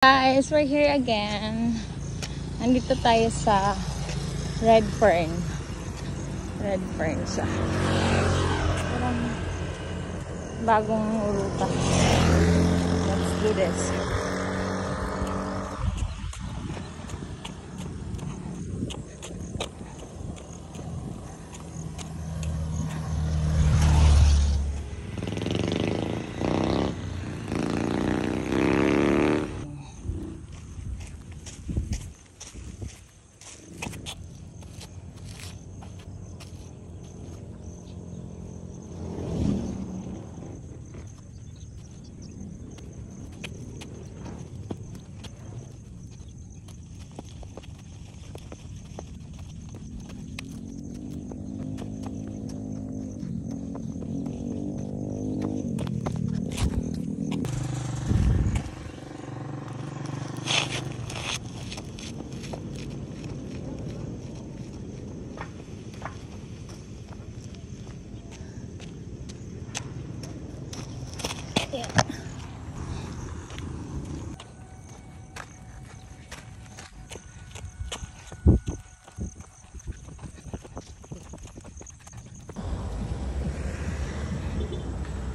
Guys, we're here again. Nandito tayo sa Red Fern. Red Fern siya. Parang bagong ruta. Let's do this.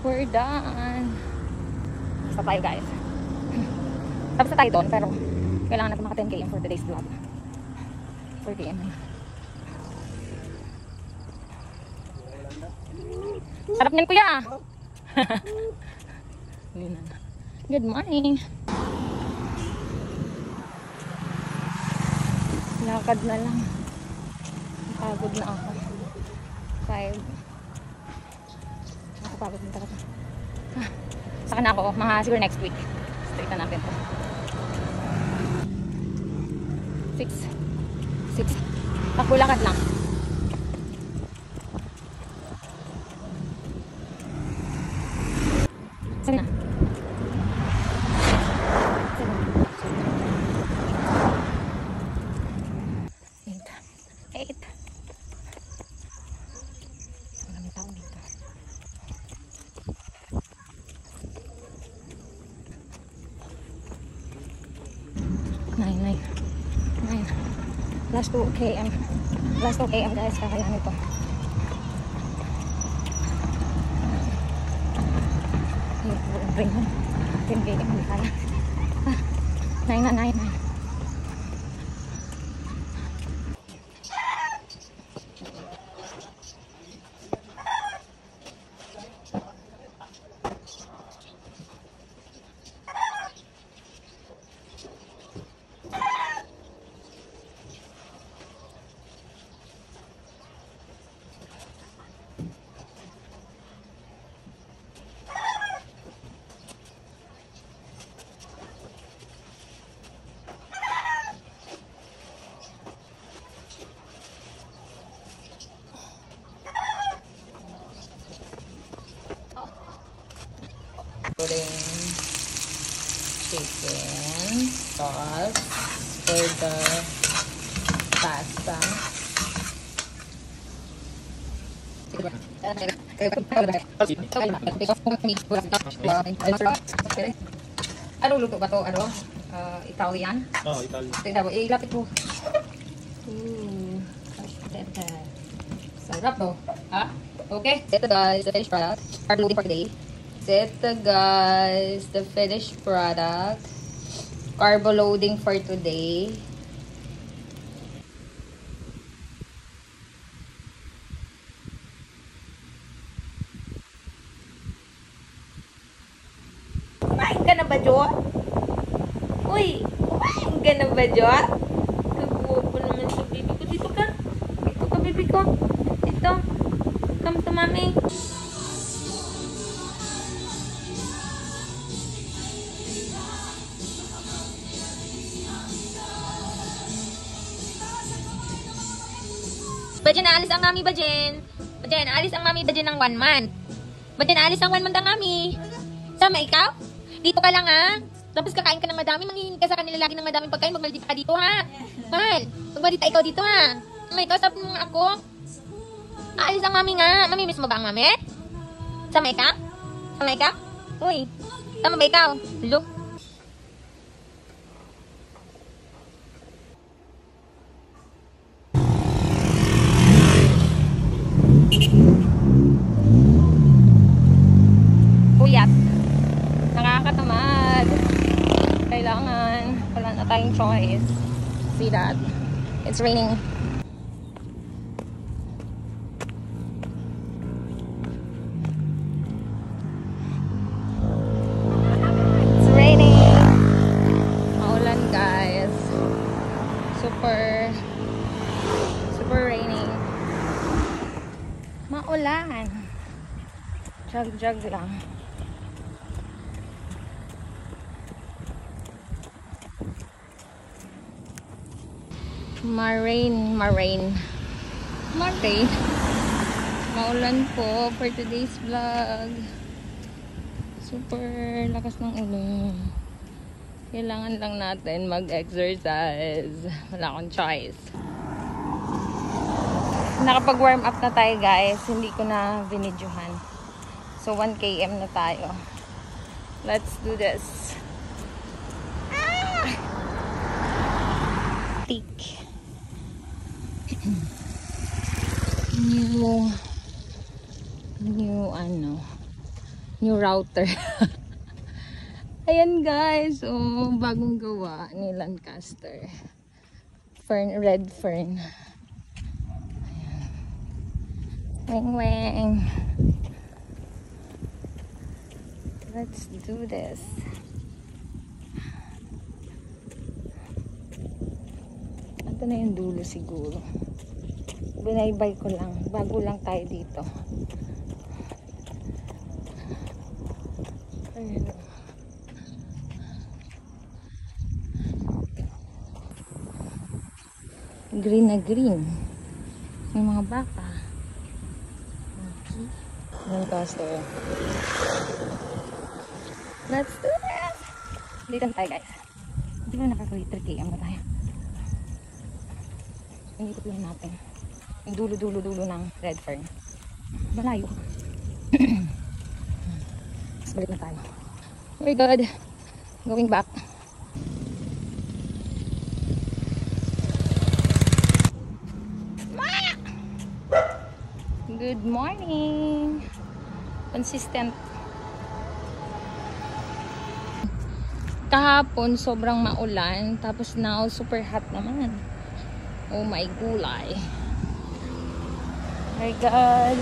We're done. Basta tayo guys. Tapos na tayo doon pero kailangan natin maka 10 km for today's vlog. 4 km. Sarap niyan kuya. Good morning. Lakad na lang. Pagod na ako. 5. Nakapagod na talaga. Saka na ako. Mga siguro next week. Straight na natin to. 6. Takbo lakad lang. Sige na. 8. Ang dami tao dito. 9. Last 2 km. Last 2 km guys. Kakayahan ito. Bring home. 10 km. Hindi kaya. 9 na. Putting chicken sauce for the pasta. Anong luto ba to? Ano? Italian? Oh, Italian. Ilapit mo. Sarap to. Ha? Okay. Ito guys, the finished product. Carb loading for today. Ito guys, the finished product. Carbo loading for today. Kumain ka na ba, John? Uy, kumain ka na ba, John? Kagwapo naman sa baby ko. Dito ka. Dito ka, baby ko. Dito. Come to mommy. Bajen, alis ang mami, Bajen. Bajen, alis ang mami, Bajen ng 1 month. Bajen, alis ang 1 month ang mami. Sama ikaw? Dito ka lang ha. Tapos kakain ka ng madami, manghihin ka sa kanila lagi ng madaming pagkain. Magmaldita ka dito ha. Mahal, magmaldita ikaw dito ha. May kausap mo ako. Aalis ang mami nga. Mamimiss mo ba ang mami? Sama ikaw? Sama ikaw? Uy, tama ba ikaw? Look. kailangan. Wala na tayong choice. See that? It's raining. It's raining. Maulan, guys. Super raining. Maulan. Jog lang. Marain. Maulan po for today's vlog. Super lakas ng ulan. Kailangan lang natin mag-exercise. Wala akong choice. Nakapag-warm up na tayo, guys. Hindi ko na binidyohan. So 1 km na tayo. Let's do this. New router. Ayan, guys. Oh, bagong gawa ni Lancaster. Red fern. Ayan. Weng. Let's do this. Ito na yung dulo siguro. Binaybay ko lang. Bago lang tayo dito. Ayan. Green na green. May mga baka. Okay. Lancaster. Let's do this! Dito na tayo, guys. Hindi ko nakakawit 3 km na tayo. Hindi ko lang natin. Yung dulo ng red fern. Malayo. Mas balik na tayo. Oh my God. Going back. Good morning. Consistent. Kahapon sobrang maulan. Tapos now super hot naman. Oh my gulay. My God.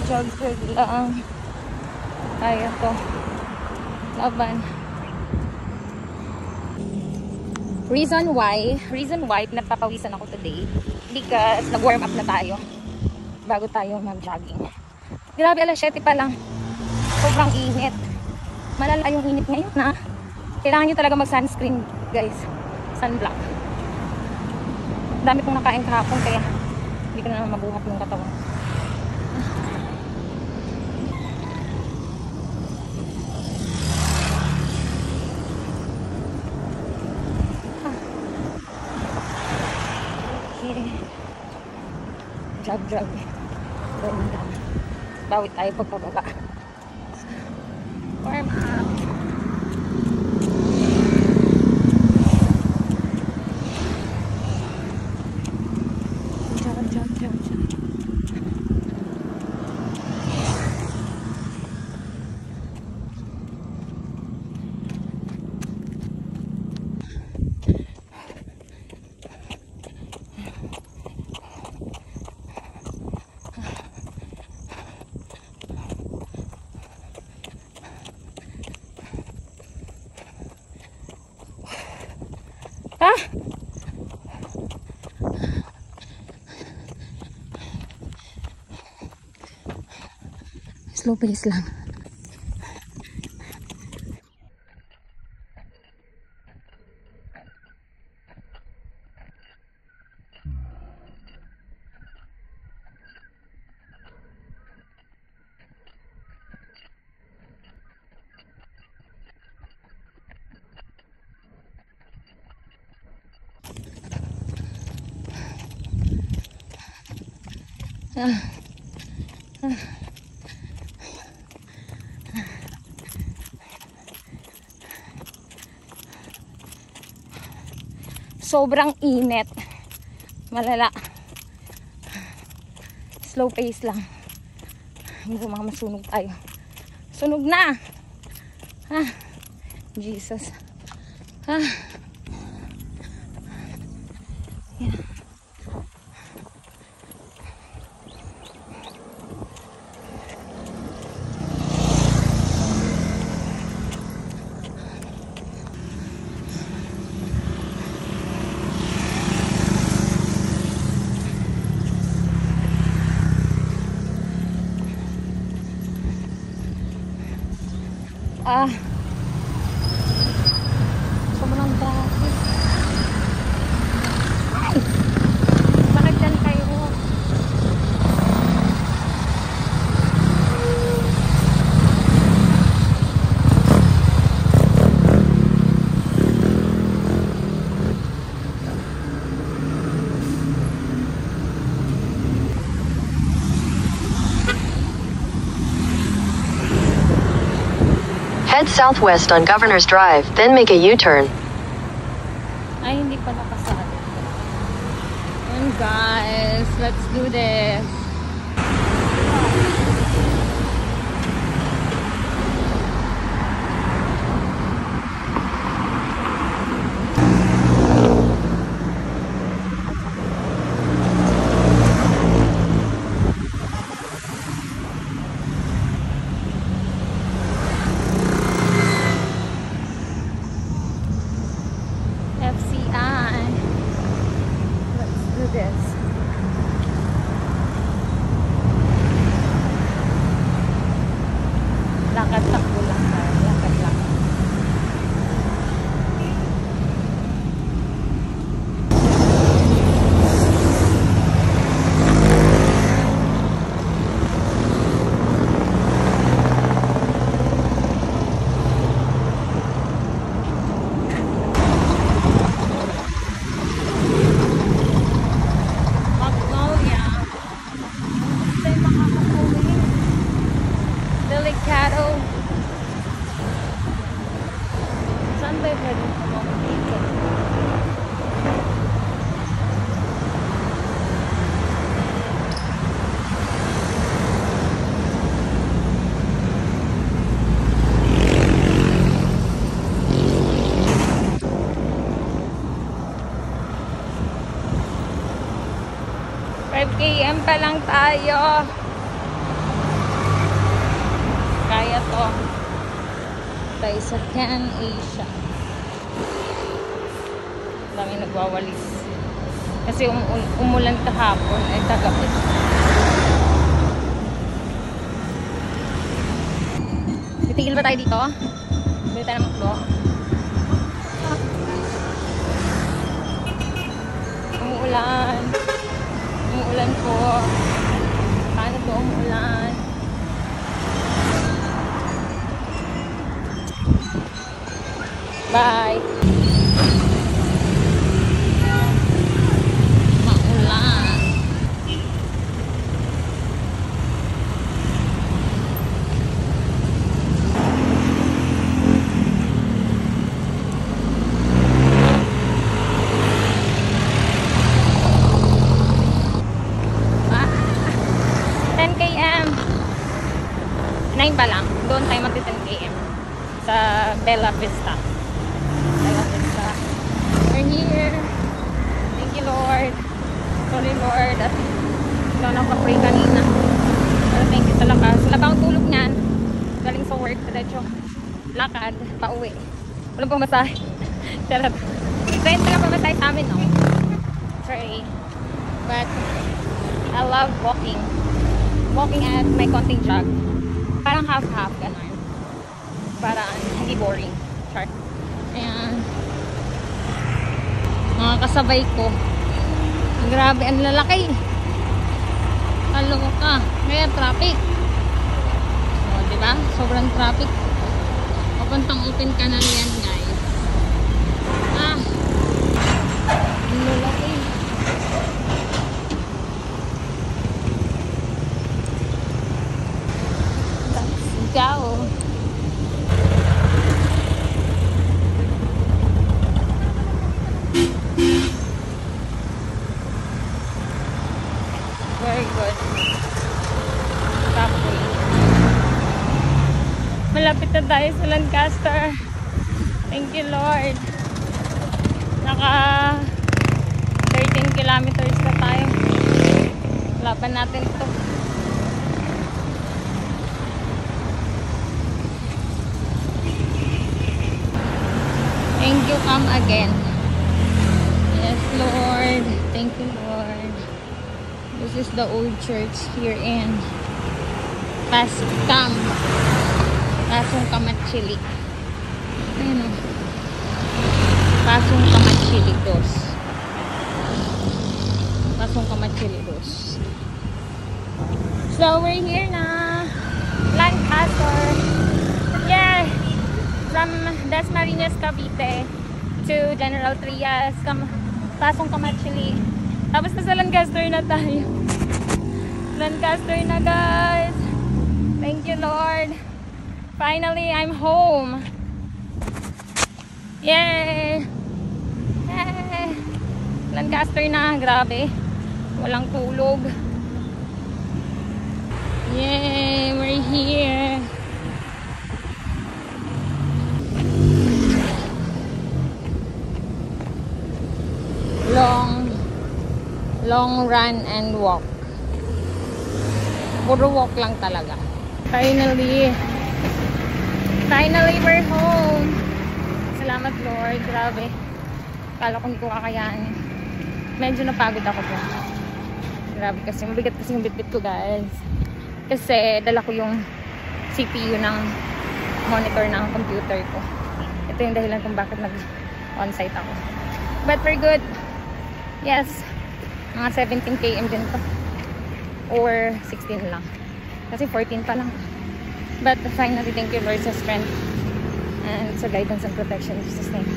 Jog lang. Kaya to. Laban. Reason why nagpapawisan ako today because nag-warm up na tayo bago tayo mag-jogging. Grabe, alas 7 pa lang. Sobrang init. Malala yung init ngayon na. Kailangan nyo talaga mag-sunscreen, guys. Sunblock. Dami kong nakain kahapon kaya hindi ko na mabuhat ng katawan. Jog. Bawit tayo pagpababa. Warm up. Jog. Slow pace lang. Sobrang init. Malala. Slow pace lang. Hindi ko masunog tayo. Sunog na! Jesus. Ah. Yeah. Ah. Sobrang traffic. Ay! Bakit dyan kayo? Head southwest on Governor's Drive, then make a U-turn. Ay, hindi pa nakasali. And guys, let's do this. FCI. Let's do this. Lakad takbo lang tayo. Lakad lang. Magnolia. Hindi tayo makakauwi. Delicado. Saan ba yung pwede kumawin dito? km pa lang tayo. Kaya to. Tayo sa Can Asia. Daming nagwawalis. Kasi umulan kahapon ay tagapit. Titigil ba tayo dito? Bili tayo ng makdo. Umuulan. Umuulan po. Paano to umuulan? Bye. Maulan. Ah, 10 km. 9 pa lang. Doon tayo magti 10 km. Sa Bella Vista. We're here. Thank you, Lord. Sorry, Lord. At ito nakapray kanina. Pero thank you sa lakas. Wala pa akong tulog niyan. Galing sa work. Diretso lakad. Pauwi. Walang pumasahe. Charot. 20 lang pumasahe sa amin, no? Sorry. But I love walking. Walking at may konting jog. Parang half-half. Ganon. Parang hindi boring. Chart. Ayan. Mga kasabay ko. Grabe, ang lalaki. Kaloko ka. Kaya traffic. O, diba? Sobrang traffic. Papuntang open canal yan, guys. Ah. Ang lalaki. Let's go. Very good. Halfway. Malapit na tayo sa Lancaster. Thank you, Lord. Naka 13 kilometers na tayo. Laban natin ito. Thank you, come again. Yes, Lord. Thank you, Lord. This is the old church here in Pasong Kamatsili. Ayun o. Pasong Kamatsili dos. Pasong Kamatsili dos. So, we're here na. Lancaster. Yeah. From Dasmariñas, Cavite to General Trias, Pasong Kamatsili. Tapos nasa Lancaster na tayo. Lancaster na, guys. Thank you, Lord. Finally, I'm home. Yay! Yay! Lancaster na, grabe. Walang tulog. Yay! We're here. Long run and walk. Puro walk lang talaga. Finally, we're home. Salamat, Lord. Grabe. Kala ko hindi ko kakayanin. Medyo napagod ako po. Grabe kasi. Mabigat kasi yung bitbit ko, guys. Kasi dala ko yung CPU ng monitor ng computer ko. Ito yung dahilan kung bakit nag-on-site ako. But we're good. Yes. Mga 17 km din to. Or 16 lang. Kasi 14 pa lang. But finally, thank you, Lord, sa strength and sa guidance and protection. Jesus' name.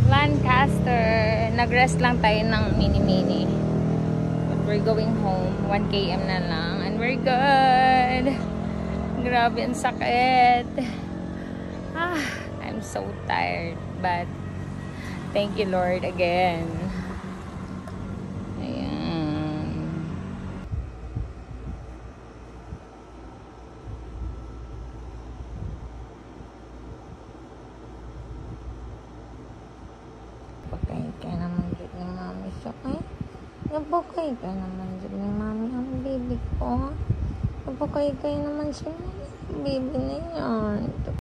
Lancaster. Nag-rest lang tayo ng mini-mini. But we're going home. 1 km na lang. And we're good. Grabe, ang sakit. I'm so tired. But thank you, Lord, again. Ayan. Napakay ka naman dyan ni Mami. Napakay ka naman dyan ni Mami. Ang baby ko. Napakay ka naman siya. Baby na yan.